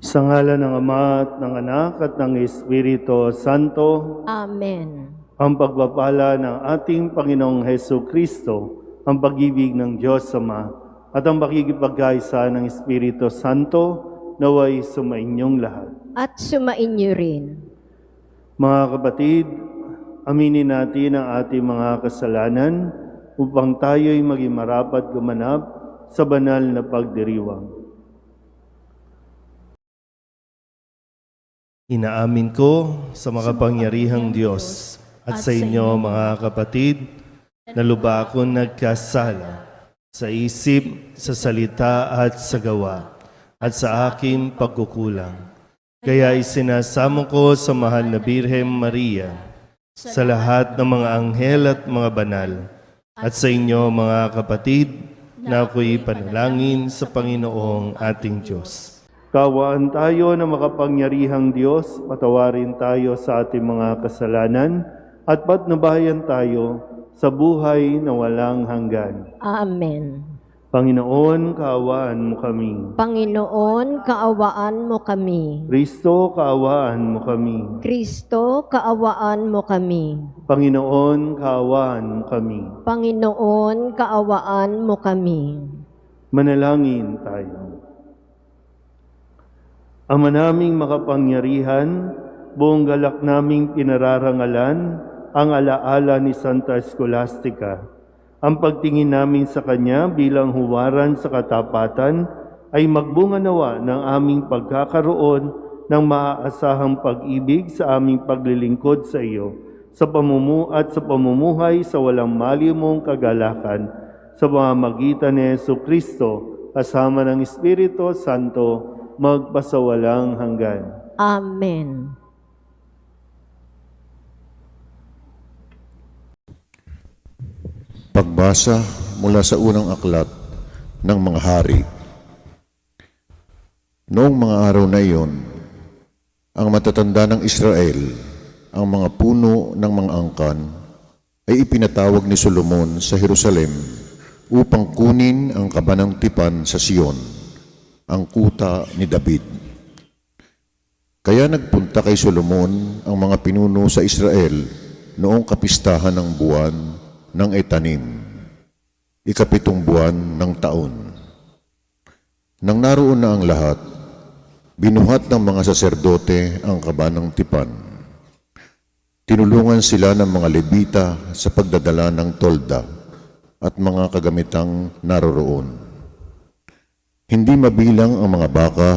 Sa ngalan ng Ama at ng Anak at ng Espiritu Santo, Amen. ang pagpapala ng ating Panginoong Hesu Kristo, ang pag-ibig ng Diyos Ama, at ang pakikipagkaisa ng Espiritu Santo, naway sumainyong lahat. At sumainyo rin. Mga kapatid, aminin natin ang ating mga kasalanan upang tayo'y maging marapat gumanap sa banal na pagdiriwang. Inaamin ko sa makapangyarihang Diyos at sa inyo mga kapatid na lubha akong nagkasala sa isip, sa salita at sa gawa at sa aking pagkukulang. Kaya isinasamo ko sa mahal na Birhen Maria, sa lahat ng mga anghel at mga banal, at sa inyo mga kapatid na ako'y panalangin sa Panginoong ating Diyos. Kaawaan tayo na makapangyarihang Diyos, patawarin tayo sa ating mga kasalanan at patnubayan tayo sa buhay na walang hanggan. Amen. Panginoon, kaawaan mo kami. Panginoon, kaawaan mo kami. Kristo, kaawaan mo kami. Kristo, kaawaan mo kami. Panginoon, kaawaan mo kami. Panginoon, kaawaan mo kami. Manalangin tayo. Ama naming makapangyarihan, buong galak naming pinararangalan ang alaala ni Santa Scholastica. Ang pagtingin namin sa Kanya bilang huwaran sa katapatan ay magbunga nawa ng aming pagkakaroon ng maaasahang pag-ibig sa aming paglilingkod sa iyo, sa pamumuhay sa walang malimong kagalakan, sa pamamagitan ni Hesu Kristo, kasama ng Espiritu Santo, magpasawalang hanggan. Amen. Pagbasa mula sa unang aklat ng mga hari. Noong mga araw na iyon, ang matatanda ng Israel, ang mga puno ng mga angkan, ay ipinatawag ni Solomon sa Jerusalem upang kunin ang kabanang tipan sa Sion, ang kuta ni David. Kaya nagpunta kay Solomon ang mga pinuno sa Israel noong kapistahan ng buwan ng Etanim, 7 buwan ng taon. Nang naroon na ang lahat, binuhat ng mga saserdote ang kabanang tipan. Tinulungan sila ng mga Levita sa pagdadala ng tolda at mga kagamitang naroroon. Hindi mabilang ang mga baka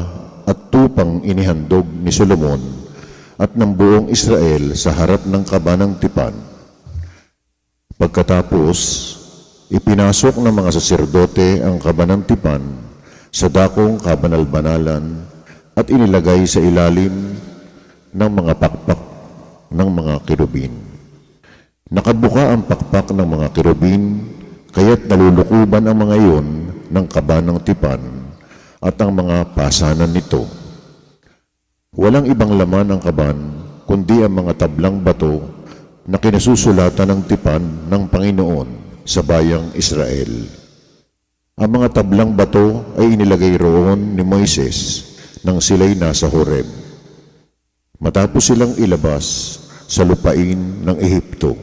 at tupang inihandog ni Solomon at ng buong Israel sa harap ng kabanang tipan. Pagkatapos, ipinasok ng mga saserdote ang kabanang tipan sa dakong kabanal-banalan at inilagay sa ilalim ng mga pakpak ng mga kerubin. Nakabuka ang pakpak ng mga kerubin, kaya't nalulukuban ang mga iyon ng kabanang tipan at ang mga pasanan nito. Walang ibang laman ang kaban, kundi ang mga tablang bato na kinasusulatan ng tipan ng Panginoon sa bayang Israel. Ang mga tablang bato ay inilagay roon ni Moises nang sila'y nasa Horeb, matapos silang ilabas sa lupain ng Ehipto.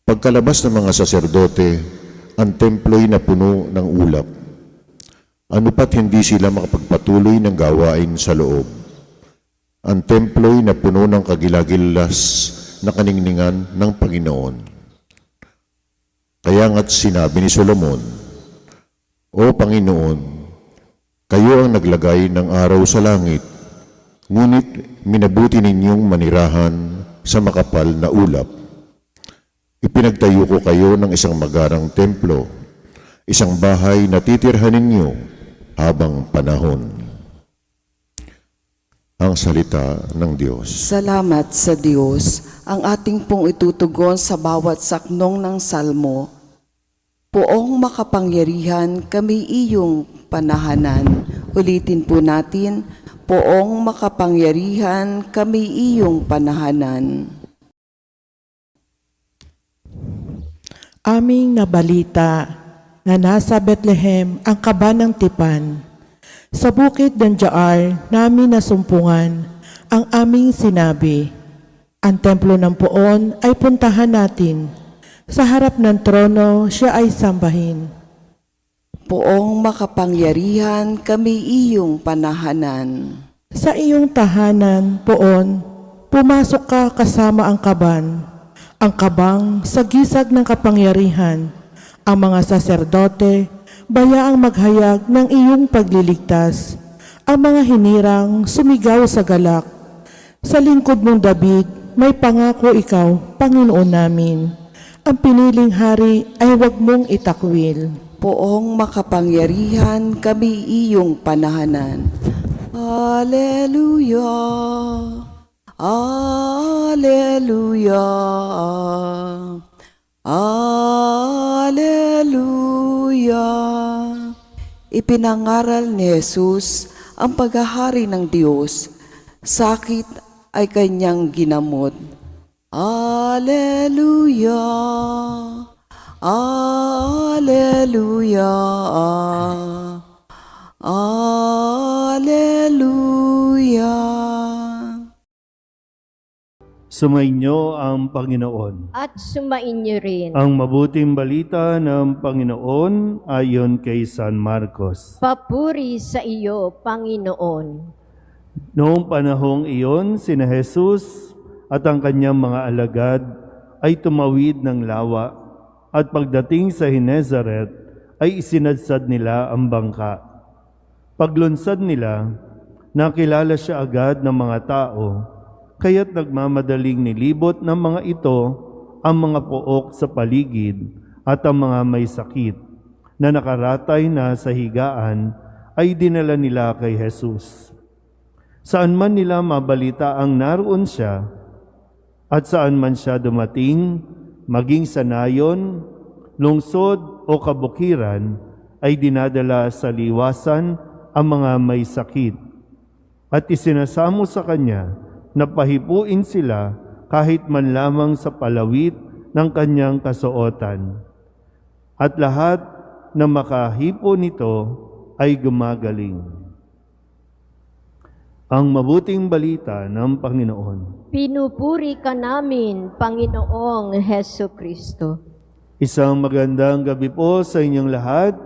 Pagkalabas ng mga saserdote, ang templo'y napuno ng ulap. Ano pat hindi sila makapagpatuloy ng gawain sa loob. Ang templo'y napuno ng kagilagilas na kaningningan ng Panginoon. Kaya nga't sinabi ni Solomon, O Panginoon, kayo ang naglagay ng araw sa langit, ngunit minabuti ninyong manirahan sa makapal na ulap. Ipinagtayo ko kayo ng isang magarang templo, isang bahay na titirhan ninyo habang panahon. Ang salita ng Diyos. Salamat sa Diyos. Ang ating pong itutugon sa bawat saknong ng salmo. Poong makapangyarihan, kami iyong panahanan. Ulitin po natin, Poong makapangyarihan, kami iyong panahanan. Aming nabalita na nasa Bethlehem ang kaba ng tipan. Sa bukid ng Jaar namin nasumpungan ang aming sinabi. Ang templo ng Poon ay puntahan natin. Sa harap ng trono siya ay sambahin. Poong makapangyarihan, kami iyong panahanan. Sa iyong tahanan, Poon, pumasok ka kasama ang kaban. Ang kabang sa gisag ng kapangyarihan. Ang mga saserdote, bayaang maghayag ng iyong pagliligtas. Ang mga hinirang sumigaw sa galak. Sa lingkod mong David, may pangako ikaw, Panginoon namin. Ang piniling hari ay huwag mong itakwil. Poong makapangyarihan, kami iyong panahanan. Alleluia, Alleluia, Alleluia. Ipinangaral ni Jesus ang paghahari ng Diyos. Sakit ay kanyang ginamot. Alleluia, Alleluia, Alleluia. Sumainyo ang Panginoon. At sumainyo rin. Ang mabuting balita ng Panginoon ayon kay San Marcos. Papuri sa iyo, Panginoon. Noong panahong iyon, sina Jesus at ang kanyang mga alagad ay tumawid ng lawa at pagdating sa Genezaret ay isinadsad nila ang bangka. Paglunsad nila, nakilala siya agad ng mga tao, kaya't nagmamadaling nilibot ng mga ito ang mga pook sa paligid at ang mga may sakit na nakaratay na sa higaan ay dinala nila kay Jesus. Saan man nila mabalita ang naroon siya at saan man siya dumating, maging sa nayon, lungsod o kabukiran, ay dinadala sa liwasan ang mga may sakit at isinasamo sa kanya na pahipuin sila kahit man lamang sa palawit ng kanyang kasuotan. At lahat na makahipo nito ay gumagaling. Ang mabuting balita ng Panginoon. Pinupuri ka namin, Panginoong Heso Kristo. Isang magandang gabi po sa inyong lahat.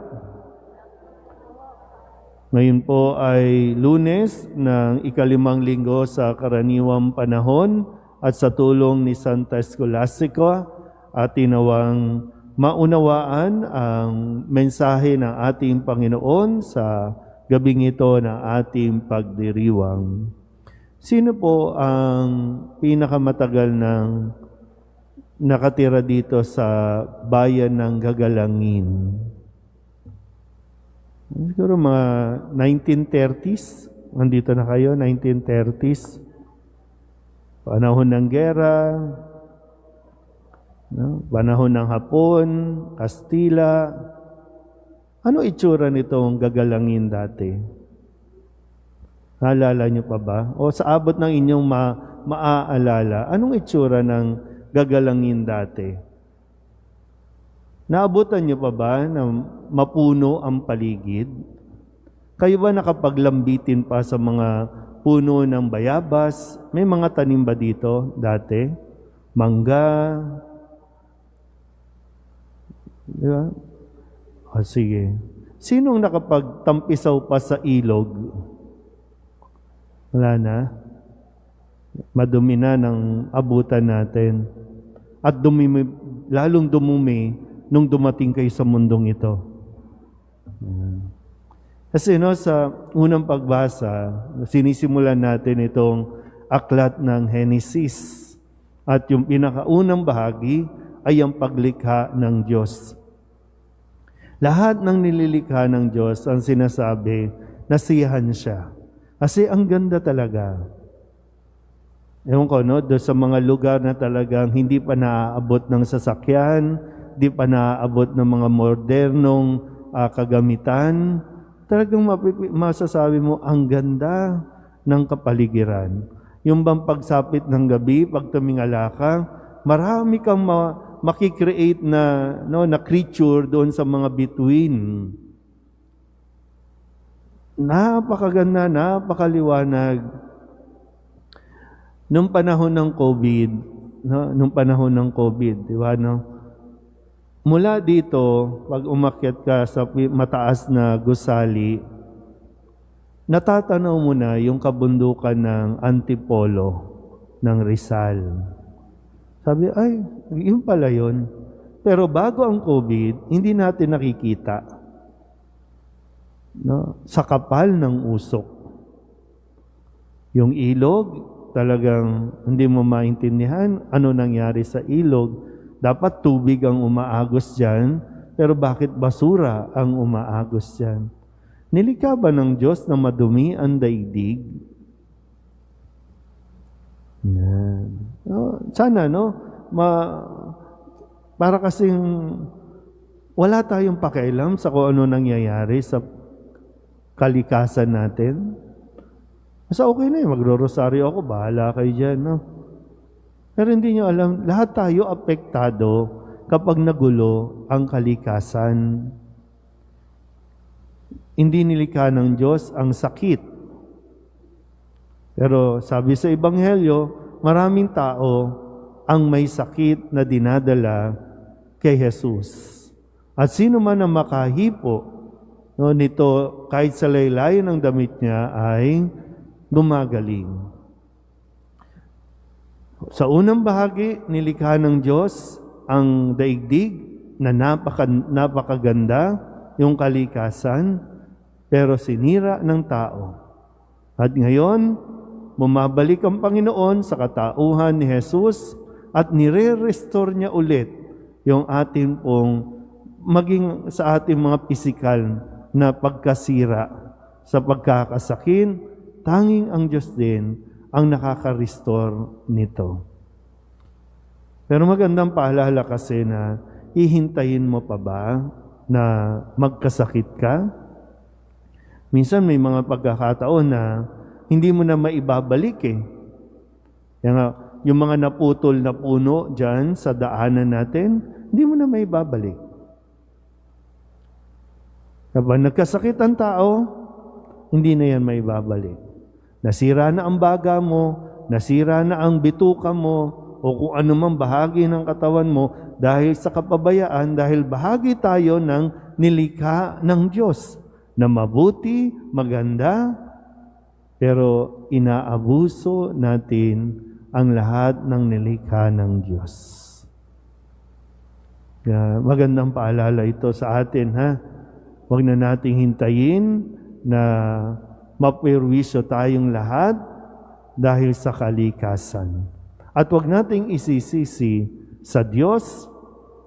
Ngayon po ay Lunes ng ikalimang linggo sa karaniwang panahon at sa tulong ni Santa Scholastica at tinawang maunawaan ang mensahe ng ating Panginoon sa gabing ito ng ating pagdiriwang. Sino po ang pinakamatagal ng nakatira dito sa bayan ng Gagalangin? Siguro mga 1930s. Nandito na kayo, 1930s. Panahon ng gera, no? Panahon ng Hapon, Kastila. Ano itsura nitong Gagalangin dati? Naalala niyo pa ba? O sa abot ng inyong maaalala, anong itsura ng Gagalangin dati? Naabutan niyo pa ba na mapuno ang paligid? Kayo ba nakapaglambitin pa sa mga puno ng bayabas? May mga tanim ba dito dati? Mangga? Di ba? O sige. Sinong nakapagtampisaw pa sa ilog? Wala na. Madumi na ng abutan natin. At lalong dumumi nung dumating kayo sa mundong ito. Kasi sa unang pagbasa, sinisimulan natin itong aklat ng Henesis. At yung pinakaunang bahagi ay ang paglikha ng Diyos. Lahat ng nililikha ng Diyos, ang sinasabi, nasiyahan siya. Kasi ang ganda talaga. Ewan ko, doon sa mga lugar na talagang hindi pa naaabot ng sasakyan, hindi pa naaabot ng mga modernong kagamitan, talagang masasabi mo, ang ganda ng kapaligiran. Yung bang pagsapit ng gabi, pag tumingala ka, marami kang makikreate na creature doon sa mga bituin. Napakaganda, napakaliwanag. Nung panahon ng COVID, di ba, mula dito, pag umakyat ka sa mataas na gusali, natatanaw mo na yung kabundukan ng Antipolo ng Rizal. Sabi, ay, yun pala yun. Pero bago ang COVID, hindi natin nakikita. Sa kapal ng usok. Yung ilog, talagang hindi mo maintindihan ano nangyari sa ilog. Dapat tubig ang umaagos dyan, pero bakit basura ang umaagos dyan? Nilikha ba ng Diyos na madumi ang daigdig? Yan. Sana, para kasing wala tayong pakialam sa kung ano nangyayari sa kalikasan natin. Basta okay na yun, magro-rosaryo ako, bahala kayo dyan, Pero hindi nyo alam, lahat tayo apektado kapag nagulo ang kalikasan. Hindi nilikha ng Diyos ang sakit. Pero sabi sa Ebanghelyo, maraming tao ang may sakit na dinadala kay Jesus. At sino man ang makahipo nito, kahit sa laylayan ng damit niya, ay gumagaling. Sa unang bahagi, nilikha ng Diyos ang daigdig na napakaganda, yung kalikasan, pero sinira ng tao. At ngayon, bumabalik ang Panginoon sa katauhan ni Jesus at nire-restore niya ulit yung ating pong maging sa ating mga pisikal na pagkasira sa pagkakasakin, tanging ang Diyos din ang nakaka-restore nito. Pero magandang paalala kasi na ihintayin mo pa ba na magkasakit ka? Minsan may mga pagkakataon na hindi mo na maibabalik yung mga naputol na puno dyan sa daanan natin, hindi mo na maibabalik. Kapag nagkasakit ang tao, hindi na yan maibabalik. Nasira na ang baga mo, nasira na ang bituka mo, o kung anumang bahagi ng katawan mo, dahil sa kapabayaan, dahil bahagi tayo ng nilikha ng Diyos, na mabuti, maganda, pero inaabuso natin ang lahat ng nilikha ng Diyos. Magandang paalala ito sa atin, Huwag na nating hintayin na mapirwisyo tayong lahat dahil sa kalikasan. At huwag nating isisisi sa Diyos,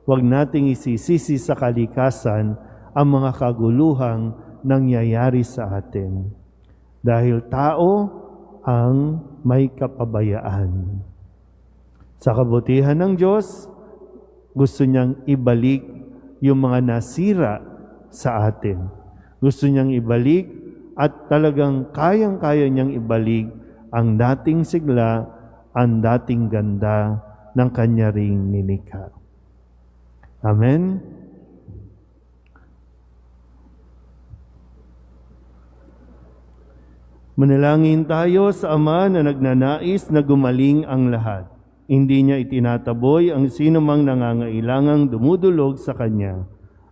huwag nating isisisi sa kalikasan ang mga kaguluhang nangyayari sa atin. Dahil tao ang may kapabayaan. Sa kabutihan ng Diyos, gusto niyang ibalik yung mga nasira sa atin. Gusto niyang ibalik at talagang kayang-kaya niyang ibalik ang dating sigla, ang dating ganda ng kanya ring nilikha. Amen? Manalangin tayo sa Ama na nagnanais na gumaling ang lahat. Hindi niya itinataboy ang sino mang nangangailangang dumudulog sa Kanya.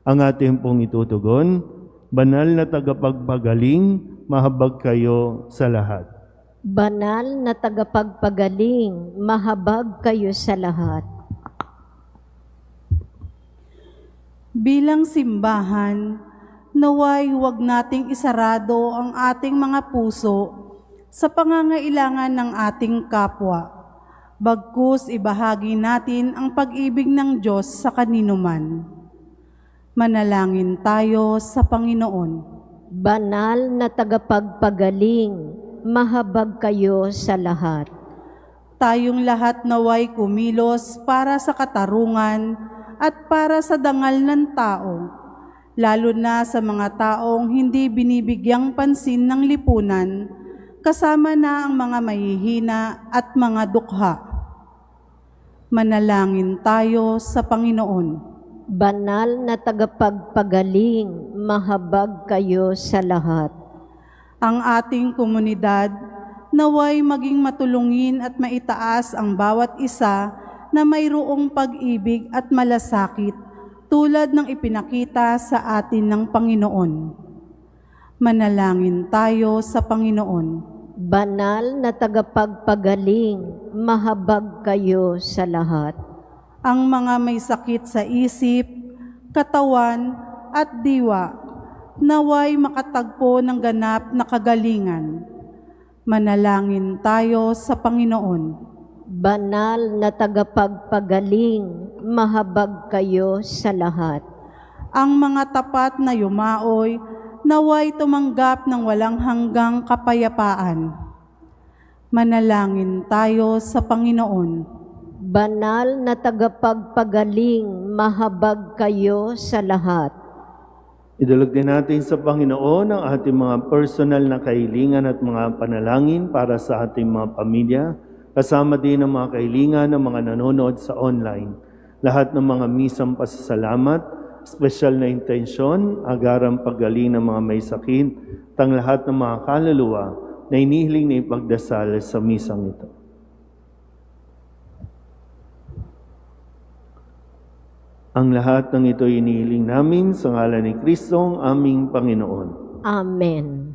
Ang ating pong itutugon, banal na tagapagpagaling, mahabag kayo sa lahat. Banal na tagapagpagaling, mahabag kayo sa lahat. Bilang simbahan, naway huwag nating isarado ang ating mga puso sa pangangailangan ng ating kapwa. Bagkus ibahagi natin ang pag-ibig ng Diyos sa kaninuman. Manalangin tayo sa Panginoon. Banal na tagapagpagaling, mahabag kayo sa lahat. Tayong lahat naway kumilos para sa katarungan at para sa dangal ng tao, lalo na sa mga taong hindi binibigyang pansin ng lipunan, kasama na ang mga mahihina at mga dukha. Manalangin tayo sa Panginoon. Banal na tagapagpagaling, mahabag kayo sa lahat. Ang ating komunidad naway maging matulungin at maitaas ang bawat isa na mayroong pag-ibig at malasakit tulad ng ipinakita sa atin ng Panginoon. Manalangin tayo sa Panginoon. Banal na tagapagpagaling, mahabag kayo sa lahat. Ang mga may sakit sa isip, katawan at diwa, naway makatagpo ng ganap na kagalingan. Manalangin tayo sa Panginoon. Banal na tagapagpagaling, mahabag kayo sa lahat. Ang mga tapat na yumaoy, naway tumanggap ng walang hanggang kapayapaan. Manalangin tayo sa Panginoon. Banal na tagapagpagaling, mahabag kayo sa lahat. Idulog din natin sa Panginoon ang ating mga personal na kahilingan at mga panalangin para sa ating mga pamilya, kasama din ang mga kahilingan ng mga nanonood sa online. Lahat ng mga misang pasasalamat, espesyal na intensyon, agarang paggaling ng mga may sakit, tang lahat ng mga kaluluwa na inihiling na ipagdasal sa misang ito. Ang lahat ng ito inihiling namin sa ngalan ni Kristong aming Panginoon. Amen.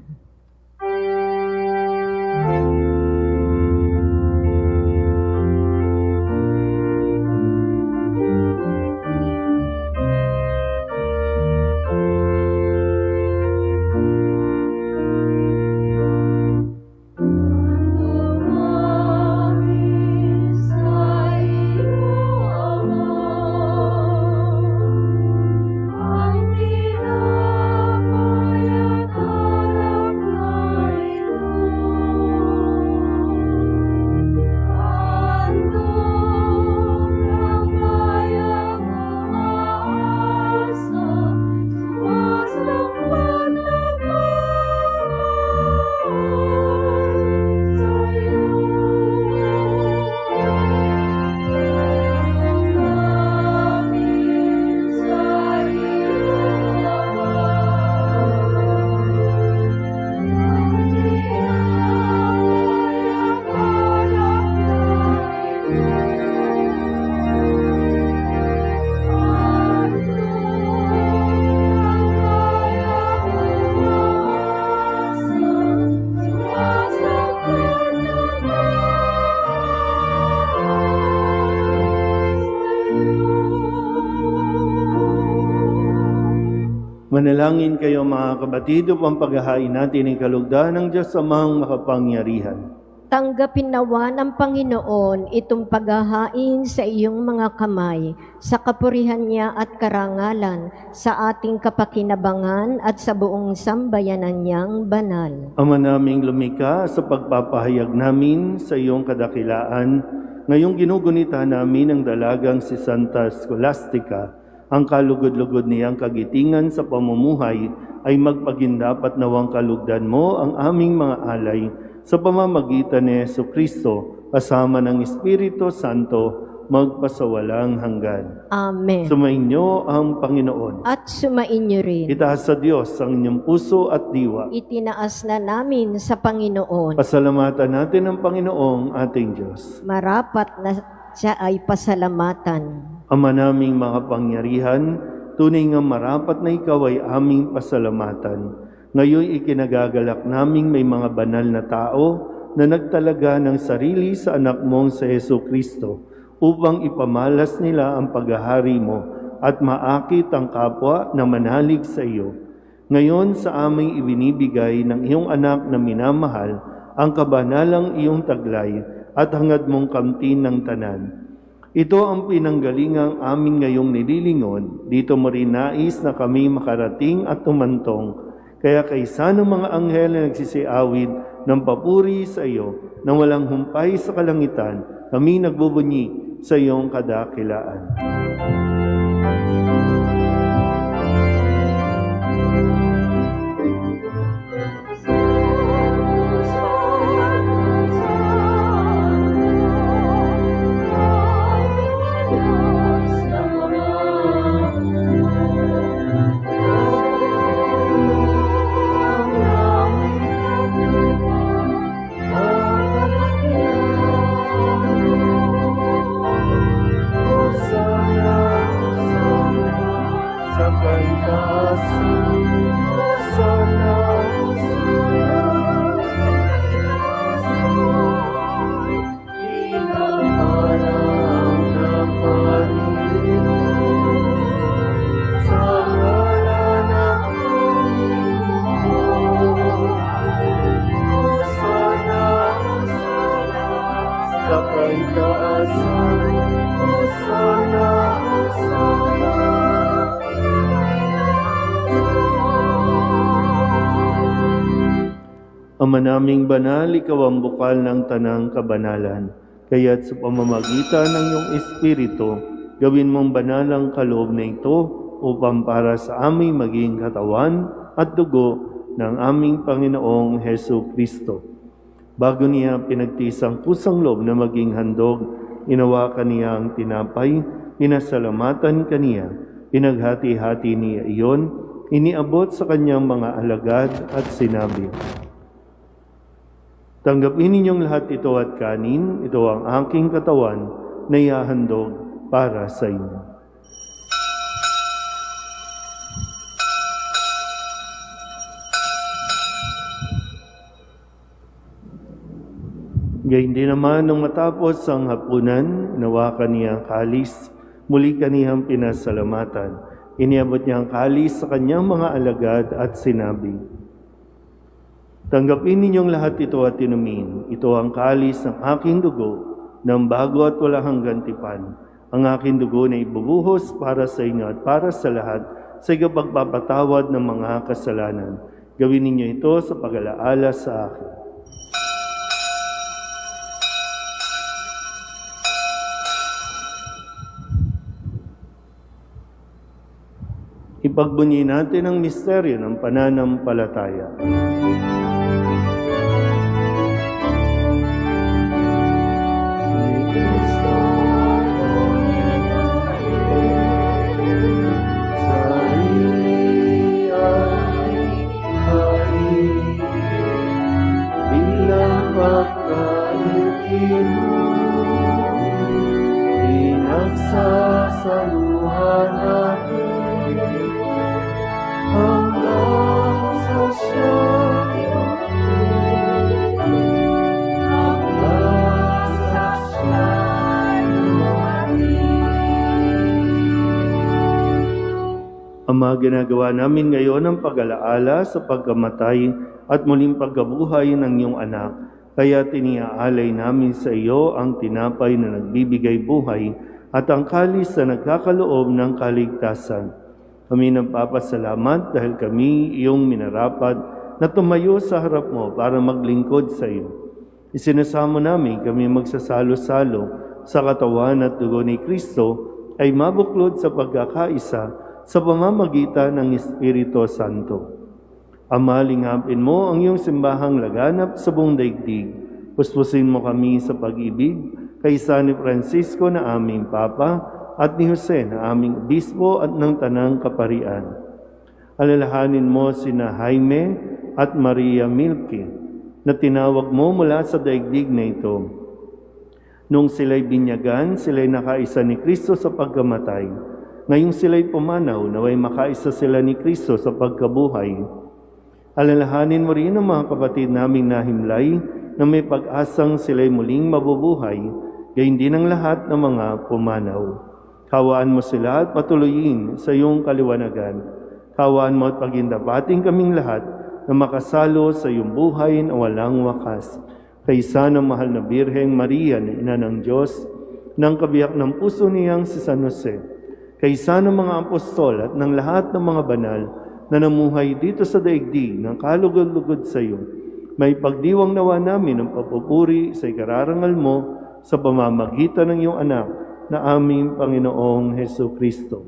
Manalangin kayo mga kabatid upang paghahain natin ang kalugdan ng Diyos Amang makapangyarihan. Tanggapin nawa ng Panginoon itong paghahain sa iyong mga kamay, sa kapurihan niya at karangalan, sa ating kapakinabangan at sa buong sambayanan niyang banal. Ama naming lumikha, sa pagpapahayag namin sa iyong kadakilaan, ngayong ginugunita namin ang dalagang si Santa Scholastica, ang kalugod-lugod niyang kagitingan sa pamumuhay ay magpagindapat nawang kalugdan mo ang aming mga alay sa pamamagitan ni Jesucristo kasama ng Espiritu Santo magpasawalang hanggan. Amen. Sumainyo ang Panginoon. At sumainyo rin. Itaas sa Diyos ang inyong puso at diwa. Itinaas na namin sa Panginoon. Pasalamatan natin ang Panginoong ating Diyos. Marapat na siya ay pasalamatan. Ama naming makapangyarihan, tunay nga marapat na ikaw ay aming pasalamatan. Ngayon ikinagagalak naming may mga banal na tao na nagtalaga ng sarili sa anak mong sa Jesucristo upang ipamalas nila ang paghahari mo at maakit ang kapwa na manalig sa iyo. Ngayon sa aming ibinibigay ng iyong anak na minamahal, ang kabanalang iyong taglay at hangad mong kamtin ng tanan. Ito ang pinanggalingang amin ngayong nililingon. Dito mo rin nais na kami makarating at tumantong. Kaya kaysa ng mga anghel na nagsisiawid ng papuri sa iyo na walang humpay sa kalangitan, kami nagbubunyi sa iyong kadakilaan. Ama naming banal, ikaw ang bukal ng tanang kabanalan. Kaya't sa pamamagitan ng iyong Espiritu, gawin mong banal ang kaloob na ito upang para sa aming maging katawan at dugo ng aming Panginoong Hesu Kristo. Bago niya pinagtiis ang pusang loob na maging handog, inawakan niya ang tinapay, pinasalamatan kaniya, pinaghati-hati niya iyon, iniabot sa kanyang mga alagad at sinabi, "Tanggapin ninyong lahat ito at kanin, ito ang aking katawan na ihahandog para sa inyo." Gayun din naman nung matapos ang hapunan, inawakan niya ang kalis, muli kaniyang pinasalamatan. Iniabot niya ang kalis sa kanyang mga alagad at sinabi, "Tanggapin ninyong lahat ito at inumin. Ito ang kalis ng aking dugo, ng bago at walang hanggang tipan. Ang aking dugo na ibubuhos para sa inyo at para sa lahat sa pagpapatawad ng mga kasalanan. Gawin ninyo ito sa pag-alaala sa akin." Ipagbunyi natin ang misteryo ng pananampalataya. Pinagsasaluhan natin hanggang sa siya'y Ama, ginagawa namin ngayon ang pag-alaala sa pagkamatay at muling pagkabuhay ng iyong anak. Kaya tiniaalay namin sa iyo ang tinapay na nagbibigay buhay at ang kalis na nagkakaloob ng kaligtasan. Kami nagpapasalamat dahil kami iyong minarapat na tumayo sa harap mo para maglingkod sa iyo. Isinasamo namin kami magsasalo-salo sa katawan at dugo ni Kristo ay mabuklod sa pagkakaisa sa pamamagitan ng Espiritu Santo. Ama, lingapin mo ang iyong simbahang laganap sa buong daigdig. Puspusin mo kami sa pag-ibig kay San Francisco na aming Papa at ni Jose na aming Obispo at ng Tanang Kaparian. Alalahanin mo sina Jaime at Maria Milke na tinawag mo mula sa daigdig na ito. Nung sila'y binyagan, sila'y nakaisa ni Kristo sa pagkamatay. Ngayong sila'y pumanaw, naway makaisa sila ni Kristo sa pagkabuhay. Alalahanin mo rin ang mga kapatid naming nahimlay na may pag-asang sila'y muling mabubuhay, gayon din ang lahat ng mga pumanaw. Kawaan mo sila at patuloyin sa iyong kaliwanagan. Kawaan mo at pagindapating kaming lahat na makasalo sa iyong buhay na walang wakas. Kaysa ng mahal na Birheng Maria na Ina ng Diyos, ng kabiyak ng puso niyang si San Jose, kaysa ng mga apostol at ng lahat ng mga banal na namuhay dito sa daigdig ng kalugod-lugod sa iyo, may pagdiwang nawa namin ang papupuri sa ikararangal mo sa pamamagitan ng iyong anak na aming Panginoong Heso Kristo.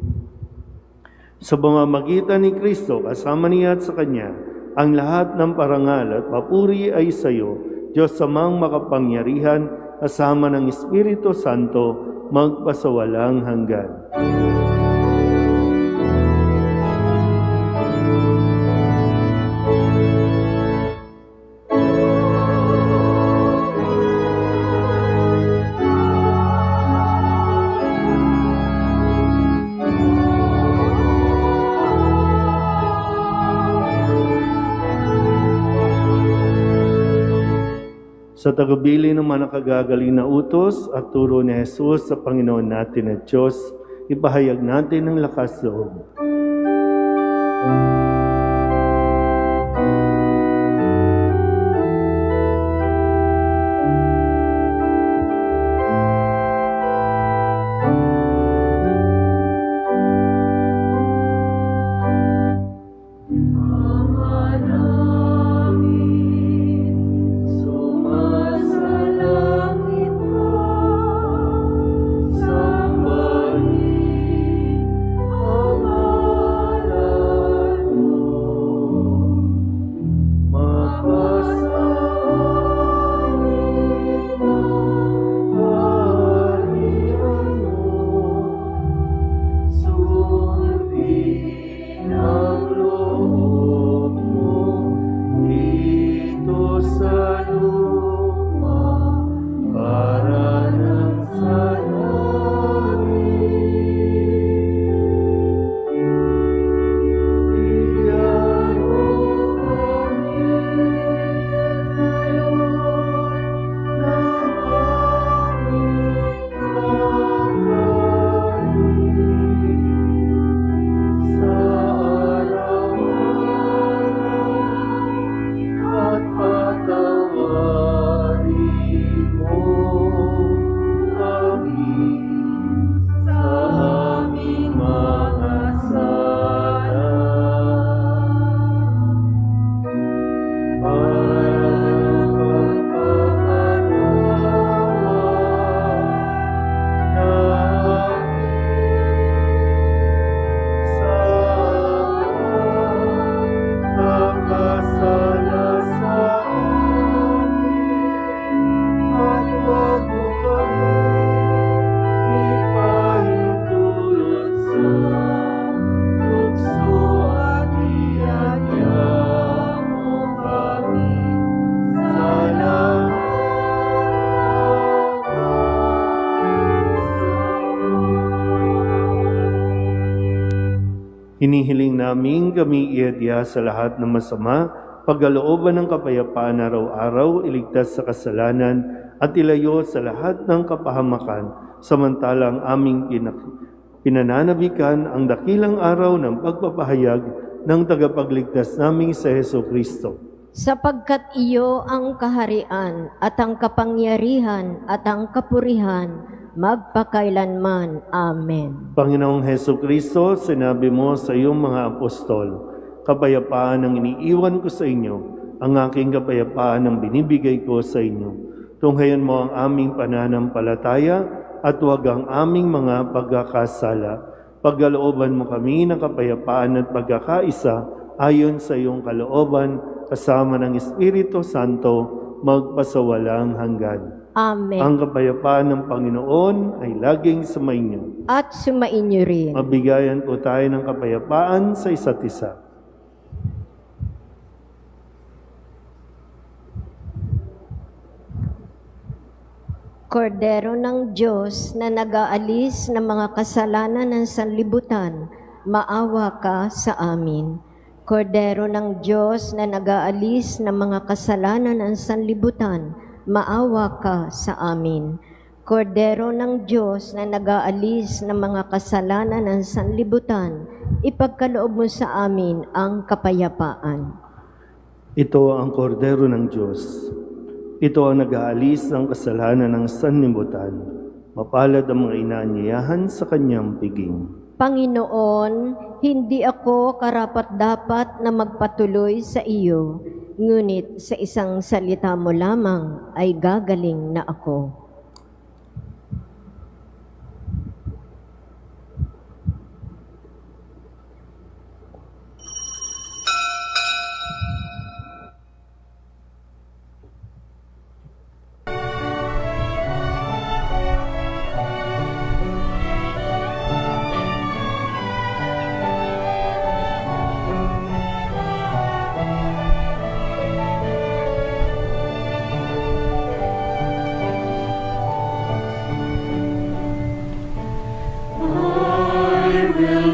Sa pamamagitan ni Kristo, kasama niya at sa Kanya, ang lahat ng parangal at papuri ay sa iyo, Diyos Amang makapangyarihan, kasama ng Espiritu Santo, magpasawalang hanggan. Sa tagubilin ng mga nakagagaling na utos at turo ni Jesus sa Panginoon natin at Diyos, ipahayag natin ang lakas loob. Hinihiling namin kami iadya sa lahat ng masama, pagkalooban ng kapayapaan araw-araw, iligtas sa kasalanan, at ilayo sa lahat ng kapahamakan, samantalang aming pinananabikan ang dakilang araw ng pagpapahayag ng tagapagligtas naming sa Heso Kristo. Sapagkat iyo ang kaharian at ang kapangyarihan at ang kapurihan magpakailanman. Amen. Panginoong Heso Kristo, sinabi mo sa iyong mga apostol, kapayapaan ang iniiwan ko sa inyo, ang aking kapayapaan ang binibigay ko sa inyo. Tunghayan mo ang aming pananampalataya at huwag ang aming mga pagkakasala. Pagkalooban mo kami ng kapayapaan at pagkakaisa ayon sa iyong kalooban, kasama ng Espiritu Santo, magpasawalang hanggan. Amen. Ang kapayapaan ng Panginoon ay laging sumainyo. At sumainyo rin. Mabigayan po tayo ng kapayapaan sa isa't isa. Kordero ng Diyos na nag-aalis ng mga kasalanan ng sanlibutan, maawa ka sa amin. Kordero ng Diyos na nag-aalis ng mga kasalanan ng sanlibutan, maawa ka sa amin. Kordero ng Diyos na nag-aalis ng mga kasalanan ng sanlibutan, ipagkaloob mo sa amin ang kapayapaan. Ito ang kordero ng Diyos. Ito ang nag-aalis ng kasalanan ng sanlibutan. Mapalad ang mga inaanyayahan sa kanyang piging. Panginoon, hindi ako karapat-dapat na magpatuloy sa iyo, ngunit sa isang salita mo lamang ay gagaling na ako.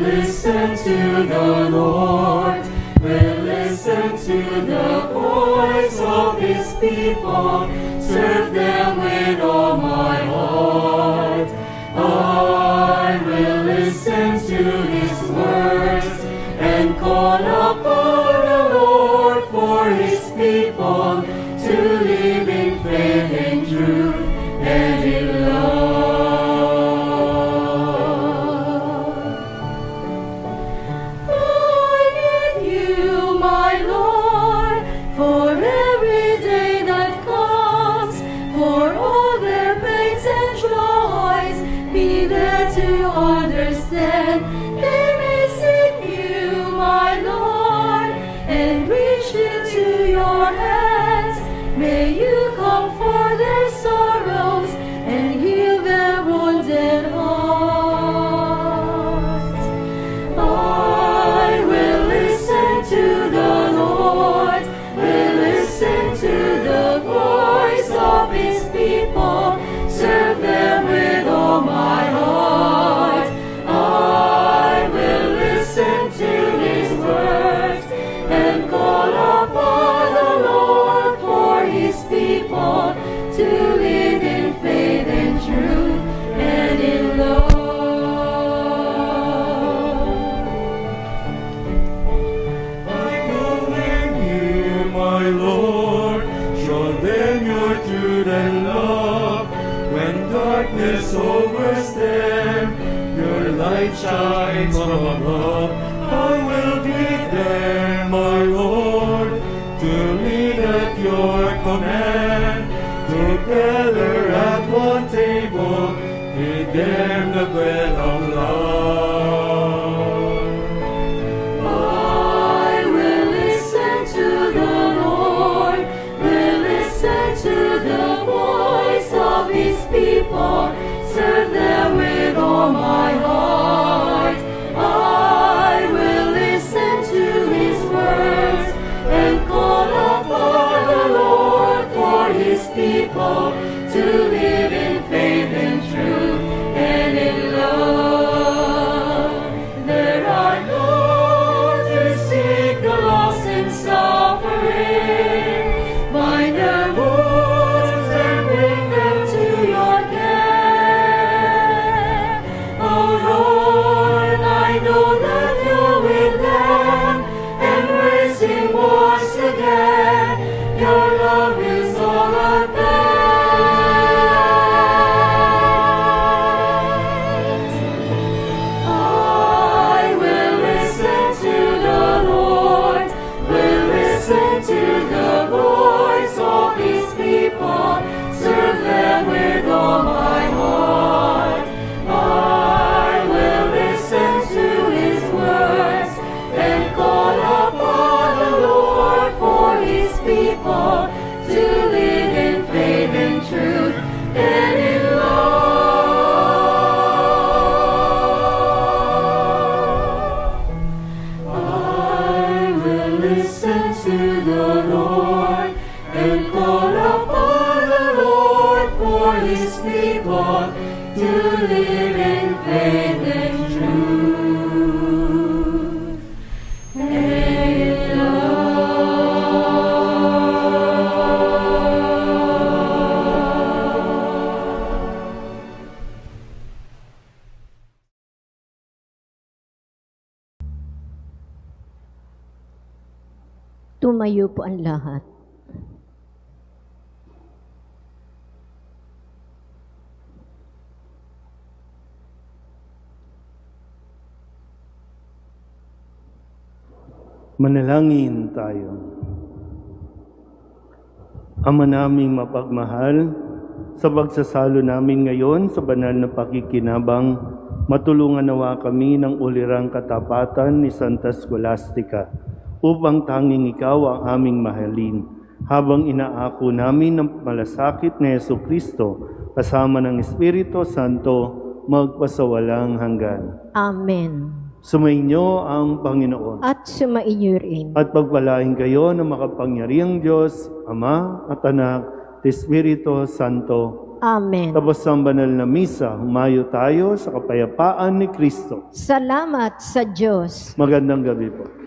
Listen to the Lord, will listen to the voice of His people, serve them with all my heart. I will listen to His words and call upon the Lord for His people to live in faith and truth and in love. To understand, they may seek you, my Lord, and reach into your hands. May you comfort their sorrows and heal their wounded hearts. I will listen to the Lord, will listen to the voice of His people, serve them with all my heart. To live in faith and truth and in love. I believe you, my Lord, show them your truth and love. When darkness overtakes them, your light shines from above. I will be there, my Lord, to lead at your command. Together at one table, feed them the bread of love. I will listen to the Lord, will listen to the voice of His people, serve them with all my heart. I will listen to His words and call upon Tumayo po ang lahat. Manalangin tayo. Ama naming mapagmahal, sa pagsasalo namin ngayon sa banal na pakikinabang, matulungan nawa kami ng ulirang katapatan ni Santa Scholastica upang tanging ikaw ang aming mahalin habang inaako namin ng malasakit ni Jesucristo kasama ng Espiritu Santo magpasawalang hanggan. Amen. Sumainyo ang Panginoon. At sumaiyo rin. At pagpalain kayo ng makapangyarihang Diyos, Ama at Anak, at Espiritu Santo. Amen. Tapos ang banal na misa, humayo tayo sa kapayapaan ni Kristo. Salamat sa Diyos. Magandang gabi po.